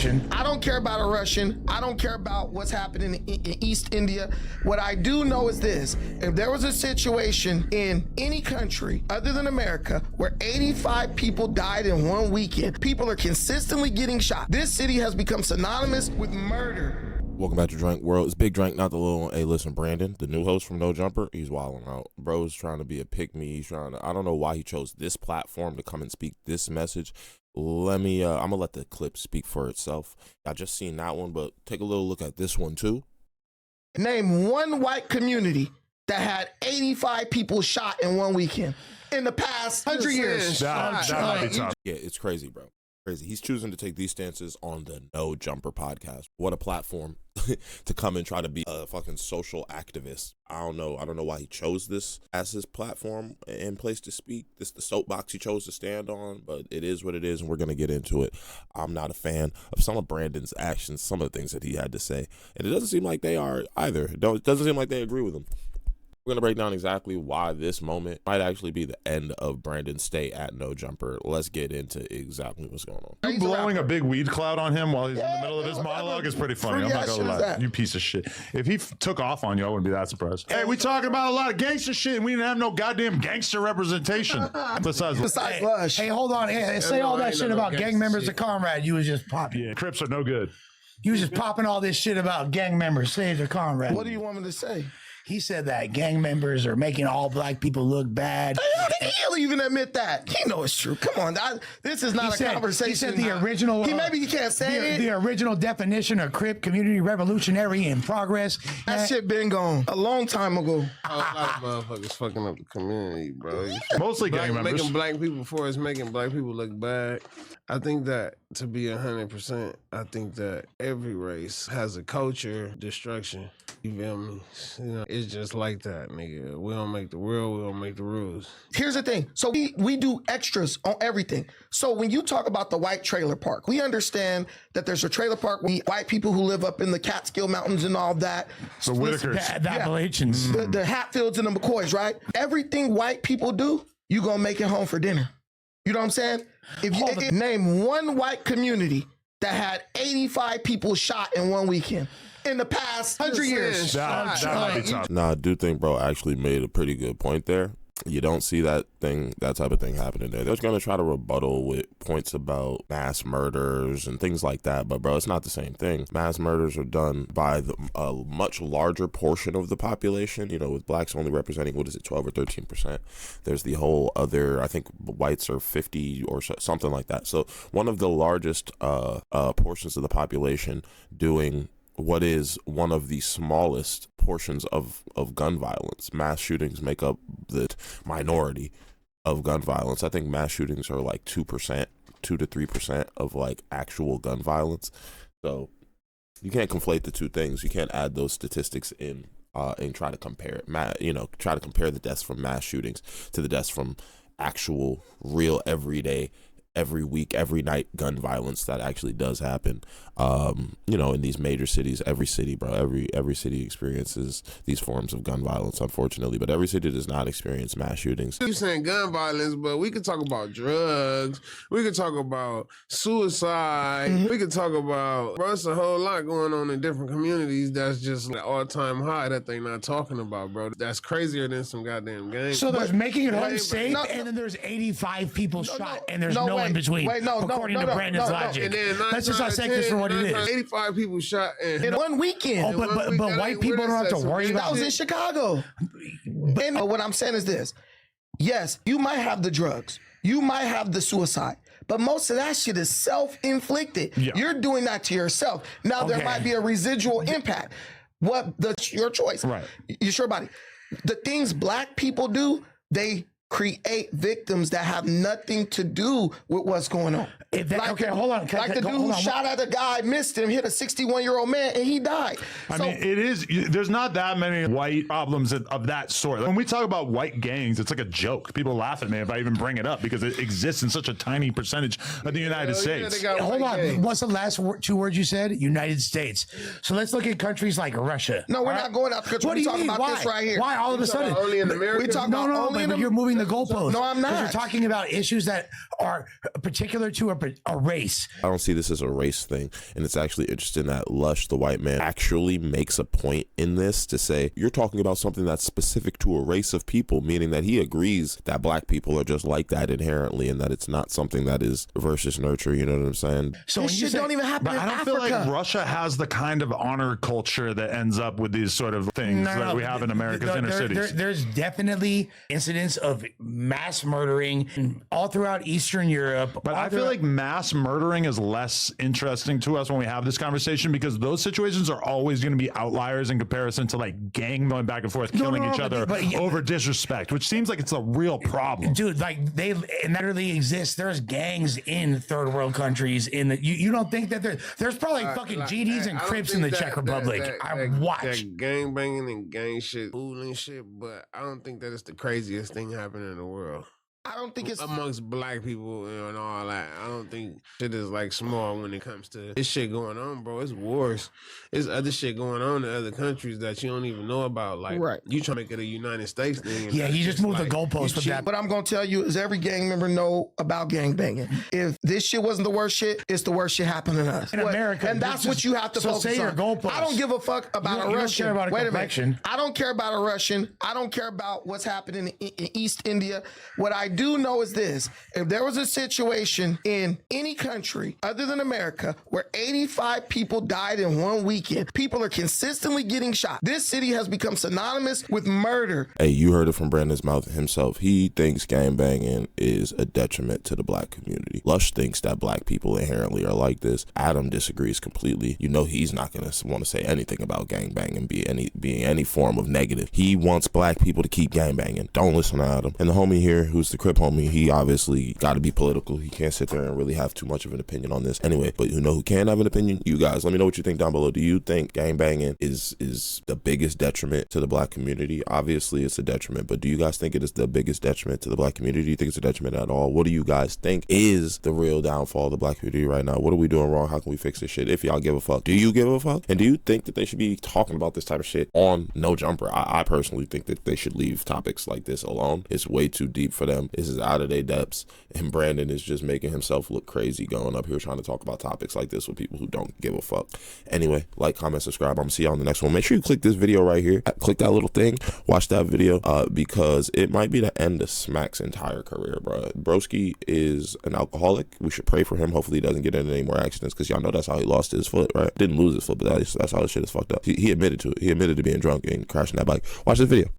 I don't care about a Russian. I don't care about what's happening in East India. What I do know is this. If there was a situation in any country other than America where 85 people died in one weekend, people are consistently getting shot. This city has become synonymous with murder. Welcome back to Drink World. It's Big Drink, not the little one. Hey, listen, Brandon, the new host from No Jumper, he's wilding out. Bro's trying to be a pick-me. He's trying to, I don't know why he chose this platform to come and speak this message. Let me, I'm gonna let the clip speak for itself. I just seen that one, but take a little look at this one too. Name one white community that had 85 people shot in one weekend in the past 100 years. That might be tough. Yeah, it's crazy, bro. Crazy. He's choosing to take these stances on the No Jumper podcast. What a platform to come and try to be a fucking social activist. I don't know why he chose this as his platform and place to speak. This is the soapbox he chose to stand on, but it is what it is, and we're gonna get into it. I'm not a fan of some of Brandon's actions, some of the things that he had to say, and it doesn't seem like they are either. It doesn't seem like they agree with him. We're going to break down exactly why this moment might actually be the end of Brandon's stay at No Jumper. Let's get into exactly what's going on. You blowing a big weed cloud on him while he's in the middle of his monologue is pretty funny. I'm not going to lie. You piece of shit. If he took off on you, I wouldn't be that surprised. Hey, we talking about a lot of gangster shit, and we didn't have no goddamn gangster representation. Besides Lush. Hey, hold on. Hey, say all that shit about gang members of Comrade. You was just popping. Yeah, Crips are no good. You was just popping all this shit about gang members. Say to Comrade. What do you want me to say? He said that gang members are making all black people look bad. He'll even admit that. He knows it's true. Come on, this is not a conversation. He said the original. Maybe he can't say it. The original definition of Crip, community revolutionary in progress. That shit been gone a long time ago. A lot of motherfuckers fucking up the community, bro. Mostly gang members. Making black people for us, making black people look bad. I think that, to be 100%, I think that every race has a culture destruction. You feel me? You know, it's just like that, nigga. We don't make the world, we don't make the rules. Here's the thing. So we do extras on everything. So when you talk about the white trailer park, we understand that there's a trailer park with white people who live up in the Catskill Mountains and all that. The Whitakers. The Appalachians. The Hatfields and the McCoys, right? Everything white people do, you gonna make it home for dinner. You know what I'm saying? If you name one white community that had 85 people shot in one weekend in the past 100 years. That might be tough. Nah, I do think bro actually made a pretty good point there. You don't see that type of thing happening there. They're going to try to rebuttal with points about mass murders and things like that. But, bro, it's not the same thing. Mass murders are done by a much larger portion of the population, you know, with blacks only representing, 12 or 13%. There's the whole other, I think whites are 50 or something like that. So one of the largest portions of the population doing what is one of the smallest portions of gun violence. Mass shootings make up the minority of gun violence. I think mass shootings are like 2%, 2 to 3% of like actual gun violence. So you can't conflate the two things. You can't add those statistics in and try to compare it. Try to compare the deaths from mass shootings to the deaths from actual, real, everyday, every week, every night gun violence that actually does happen. In these major cities, every city, bro, every city experiences these forms of gun violence, unfortunately, but every city does not experience mass shootings. You're saying gun violence, but we could talk about drugs. We could talk about suicide. We could talk about, bro, it's a whole lot going on in different communities that's just like all-time high that they not talking about, bro. That's crazier than some goddamn gangs. So there's making it home safe, and then there's 85 people shot, and there's no in between. According to Brandon's logic. Let's just dissect this for what it is. 85 people shot in one weekend. But white people don't have to worry about it. That was in Chicago. And what I'm saying is this. Yes, you might have the drugs. You might have the suicide. But most of that shit is self-inflicted. Yeah. You're doing that to yourself. Now, there might be a residual impact. Your choice. Right. You're sure about it. The things black people do, they create victims that have nothing to do with what's going on. Hold on. The dude who shot at a guy, missed him, hit a 61-year-old man, and he died. I mean, it is. There's not that many white problems of that sort. When we talk about white gangs, it's like a joke. People laugh at me if I even bring it up because it exists in such a tiny percentage of the United States. Hold on. Gangs. What's the last two words you said? United States. So let's look at countries like Russia. No, we're not going out the country. What do you mean? About this right here. Why all of a sudden? Only in America? You're moving the goalposts. No, I'm not. You're talking about issues that are particular to a race. I don't see this as a race thing. And it's actually interesting that Lush, the white man, actually makes a point in this to say, you're talking about something that's specific to a race of people, meaning that he agrees that black people are just like that inherently and that it's not something that is versus nurture. You know what I'm saying? So this shit don't even happen in Africa. I don't feel like Russia has the kind of honor culture that ends up with these sort of things that we have in America's inner cities. There's definitely incidents of mass murdering all throughout Eastern Europe. But I feel like mass murdering is less interesting to us when we have this conversation because those situations are always going to be outliers in comparison to like gang going back and forth, killing each other over disrespect, which seems like it's a real problem. Dude, like and that really exists. There's gangs in third world countries. You don't think that there's probably fucking GDs and Crips in the Czech Republic. I watch that gang banging and gang shit, fooling shit, but I don't think that it's the craziest thing happening in the world. I don't think it's amongst black people and all that. I don't think shit is like small when it comes to this shit going on, bro. It's wars. It's other shit going on in other countries that you don't even know about. Like, you trying to make it a United States thing. Yeah, you just moved the goalpost with that. What I'm gonna tell you is every gang member know about gang banging. If this shit wasn't the worst shit, it's the worst shit happening to us in America, and that's what you have to focus on. Your goalpost. I don't give a fuck about a Russian. Don't care about Wait a minute. I don't care about a Russian. I don't care about what's happening in East India. What I do know is this. If there was a situation in any country other than America where 85 people died in one weekend, people are consistently getting shot. This city has become synonymous with murder. Hey, you heard it from Brandon's mouth himself. He thinks gangbanging is a detriment to the black community. Lush thinks that black people inherently are like this. Adam disagrees completely. You know he's not going to want to say anything about gangbanging being any form of negative. He wants black people to keep gangbanging. Don't listen to Adam. And the homie here, who's the Crip homie, he obviously got to be political. He can't sit there and really have too much of an opinion on this. Anyway, but you know who can have an opinion? You guys. Let me know what you think down below. Do you think gangbanging is the biggest detriment to the black community? Obviously, it's a detriment, but do you guys think it is the biggest detriment to the black community? Do you think it's a detriment at all? What do you guys think is the real downfall of the black community right now? What are we doing wrong? How can we fix this shit? If y'all give a fuck. Do you give a fuck? And do you think that they should be talking about this type of shit on No Jumper? I personally think that they should leave topics like this alone. It's way too deep for them. This is out of their depths. And Brandon is just making himself look crazy going up here trying to talk about topics like this with people who don't give a fuck. Anyway, like, comment, subscribe. I'm gonna see y'all in the next one. Make sure you click this video right here. Click that little thing. Watch that video because it might be the end of Smack's entire career, bro. Broski is an alcoholic. We should pray for him. Hopefully he doesn't get into any more accidents because y'all know that's how he lost his foot, right? Didn't lose his foot, but that's how his shit is fucked up. He admitted to it. He admitted to being drunk and crashing that bike. Watch this video.